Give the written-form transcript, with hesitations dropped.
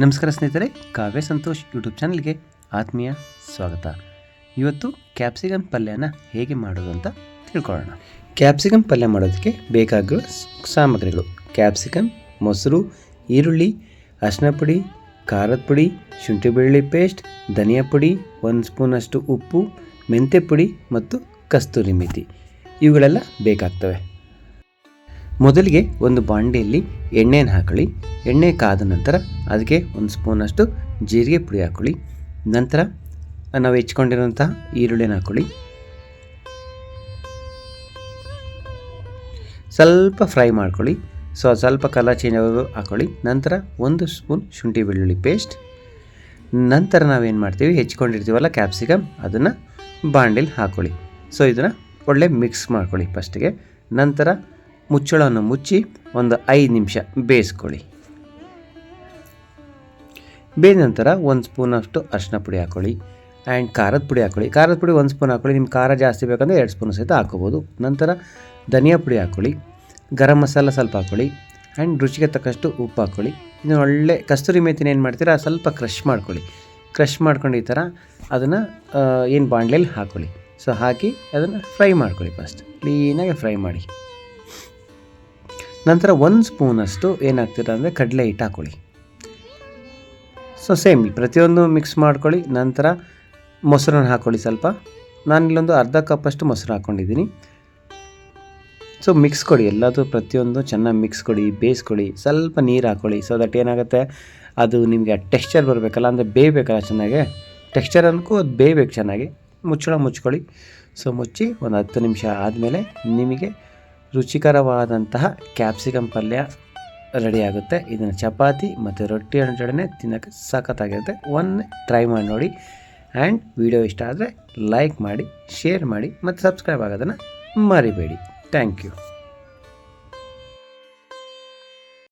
ನಮಸ್ಕಾರ ಸ್ನೇಹಿತರೆ, ಕಾವ್ಯ ಸಂತೋಷ್ ಯೂಟ್ಯೂಬ್ ಚಾನಲ್ಗೆ ಆತ್ಮೀಯ ಸ್ವಾಗತ. ಇವತ್ತು ಕ್ಯಾಪ್ಸಿಕಮ್ ಪಲ್ಯನ ಹೇಗೆ ಮಾಡೋದು ಅಂತ ತಿಳ್ಕೊಳ್ಳೋಣ. ಕ್ಯಾಪ್ಸಿಕಮ್ ಪಲ್ಯ ಮಾಡೋದಕ್ಕೆ ಬೇಕಾಗಿರೋ ಸಾಮಗ್ರಿಗಳು: ಕ್ಯಾಪ್ಸಿಕಮ್, ಮೊಸರು, ಈರುಳ್ಳಿ, ಅರಿಶಿನ ಪುಡಿ, ಖಾರದ ಪುಡಿ, ಶುಂಠಿ ಬೆಳ್ಳುಳ್ಳಿ ಪೇಸ್ಟ್, ಧನಿಯಾ ಪುಡಿ, 1 ಸ್ಪೂನಷ್ಟು ಉಪ್ಪು, ಮೆಂತ್ಯ ಪುಡಿ ಮತ್ತು ಕಸ್ತೂರಿ ಮೇಥಿ ಇವುಗಳೆಲ್ಲ ಬೇಕಾಗ್ತವೆ. ಮೊದಲಿಗೆ ಒಂದು ಬಾಂಡೆಯಲ್ಲಿ ಎಣ್ಣೆಯನ್ನು ಹಾಕೊಳ್ಳಿ. ಎಣ್ಣೆ ಕಾದ ನಂತರ ಅದಕ್ಕೆ 1 ಸ್ಪೂನಷ್ಟು ಜೀರಿಗೆ ಪುಡಿ ಹಾಕ್ಕೊಳ್ಳಿ. ನಂತರ ನಾವು ಹೆಚ್ಕೊಂಡಿರೋಂತಹ ಈರುಳ್ಳಿನ ಹಾಕ್ಕೊಳ್ಳಿ. ಸ್ವಲ್ಪ ಫ್ರೈ ಮಾಡ್ಕೊಳ್ಳಿ. ಸ್ವಲ್ಪ ಕಲರ್ ಚೇಂಜ್ ಆಗೋದು ಹಾಕ್ಕೊಳ್ಳಿ. ನಂತರ 1 ಸ್ಪೂನ್ ಶುಂಠಿ ಬೆಳ್ಳುಳ್ಳಿ ಪೇಸ್ಟ್. ನಂತರ ನಾವೇನು ಮಾಡ್ತೀವಿ, ಹೆಚ್ಕೊಂಡಿರ್ತೀವಲ್ಲ ಕ್ಯಾಪ್ಸಿಕಮ್, ಅದನ್ನು ಬಾಂಡೆಲಿ ಹಾಕ್ಕೊಳ್ಳಿ. ಇದನ್ನು ಒಳ್ಳೆ ಮಿಕ್ಸ್ ಮಾಡ್ಕೊಳ್ಳಿ ಫಸ್ಟಿಗೆ. ನಂತರ ಮುಚ್ಚಳವನ್ನು ಮುಚ್ಚಿ ಒಂದು 5 ನಿಮಿಷ ಬೇಯಿಸ್ಕೊಳ್ಳಿ. ಬೇಯಿದ ನಂತರ 1 ಸ್ಪೂನಷ್ಟು ಅರಿಶಿನ ಪುಡಿ ಹಾಕ್ಕೊಳ್ಳಿ ಆ್ಯಂಡ್ ಖಾರದ ಪುಡಿ ಹಾಕ್ಕೊಳ್ಳಿ. ಖಾರದ ಪುಡಿ 1 ಸ್ಪೂನ್ ಹಾಕ್ಕೊಳ್ಳಿ. ನಿಮ್ಮ ಖಾರ ಜಾಸ್ತಿ ಬೇಕಂದರೆ 2 ಸ್ಪೂನ್ ಸಹಿತ ಹಾಕ್ಕೋಬೋದು. ನಂತರ ಧನಿಯಾ ಪುಡಿ ಹಾಕ್ಕೊಳ್ಳಿ. ಗರಂ ಮಸಾಲ ಸ್ವಲ್ಪ ಹಾಕ್ಕೊಳ್ಳಿ ಆ್ಯಂಡ್ ರುಚಿಗೆ ತಕ್ಕಷ್ಟು ಉಪ್ಪು ಹಾಕ್ಕೊಳ್ಳಿ. ಇದನ್ನು ಒಳ್ಳೆ ಕಸ್ತೂರಿ ಮೇಥಿನ ಏನು ಮಾಡ್ತೀರಾ, ಸ್ವಲ್ಪ ಕ್ರಷ್ ಮಾಡ್ಕೊಳ್ಳಿ. ಕ್ರಷ್ ಮಾಡ್ಕೊಂಡು ಈ ಥರ ಅದನ್ನು ಏನು ಬಾಣಲೆಯಲ್ಲಿ ಹಾಕ್ಕೊಳ್ಳಿ. ಹಾಕಿ ಅದನ್ನು ಫ್ರೈ ಮಾಡ್ಕೊಳ್ಳಿ. ಫಸ್ಟ್ ಕ್ಲೀನಾಗಿ ಫ್ರೈ ಮಾಡಿ. ನಂತರ 1 ಸ್ಪೂನಷ್ಟು ಏನಾಗ್ತೀರ ಅಂದರೆ ಕಡಲೆ ಹಿಟ್ಟು ಹಾಕ್ಕೊಳ್ಳಿ. ಸೇಮ್ ಪ್ರತಿಯೊಂದು ಮಿಕ್ಸ್ ಮಾಡ್ಕೊಳ್ಳಿ. ನಂತರ ಮೊಸರನ್ನು ಹಾಕ್ಕೊಳ್ಳಿ ಸ್ವಲ್ಪ. ನಾನಿಲ್ಲೊಂದು ಅರ್ಧ ಕಪ್ಪಷ್ಟು ಮೊಸರು ಹಾಕ್ಕೊಂಡಿದ್ದೀನಿ. ಮಿಕ್ಸ್ ಕೊಡಿ, ಎಲ್ಲದು ಪ್ರತಿಯೊಂದು ಚೆನ್ನಾಗಿ ಮಿಕ್ಸ್ ಕೊಡಿ, ಬೇಯಿಸ್ಕೊಳ್ಳಿ. ಸ್ವಲ್ಪ ನೀರು ಹಾಕ್ಕೊಳ್ಳಿ. ದಟ್ ಏನಾಗುತ್ತೆ, ಅದು ನಿಮಗೆ ಟೆಕ್ಸ್ಚರ್ ಬರಬೇಕಲ್ಲ, ಅಂದರೆ ಬೇಯಬೇಕಲ್ಲ ಚೆನ್ನಾಗೆ. ಟೆಕ್ಸ್ಚರ್ ಅನ್ಕೋ ಅದು ಬೇಯಬೇಕು ಚೆನ್ನಾಗಿ. ಮುಚ್ಚಳ ಮುಚ್ಕೊಳ್ಳಿ. ಮುಚ್ಚಿ ಒಂದು 10 ನಿಮಿಷ ಆದಮೇಲೆ ನಿಮಗೆ ರುಚಿಕರವಾದಂತಹ ಕ್ಯಾಪ್ಸಿಕಮ್ ಪಲ್ಯ ರೆಡಿಯಾಗುತ್ತೆ. ಇದನ್ನು ಚಪಾತಿ ಮತ್ತು ರೊಟ್ಟಿ ಜೊತೆ ತಿನ್ನೋಕ್ಕೆ ಸಖತ್ತಾಗಿರುತ್ತೆ. ಟ್ರೈ ಮಾಡಿ ನೋಡಿ. ಆ್ಯಂಡ್ ವಿಡಿಯೋ ಇಷ್ಟ ಆದರೆ ಲೈಕ್ ಮಾಡಿ, ಶೇರ್ ಮಾಡಿ ಮತ್ತು ಸಬ್ಸ್ಕ್ರೈಬ್ ಆಗೋದನ್ನು ಮರಿಬೇಡಿ. Thank you.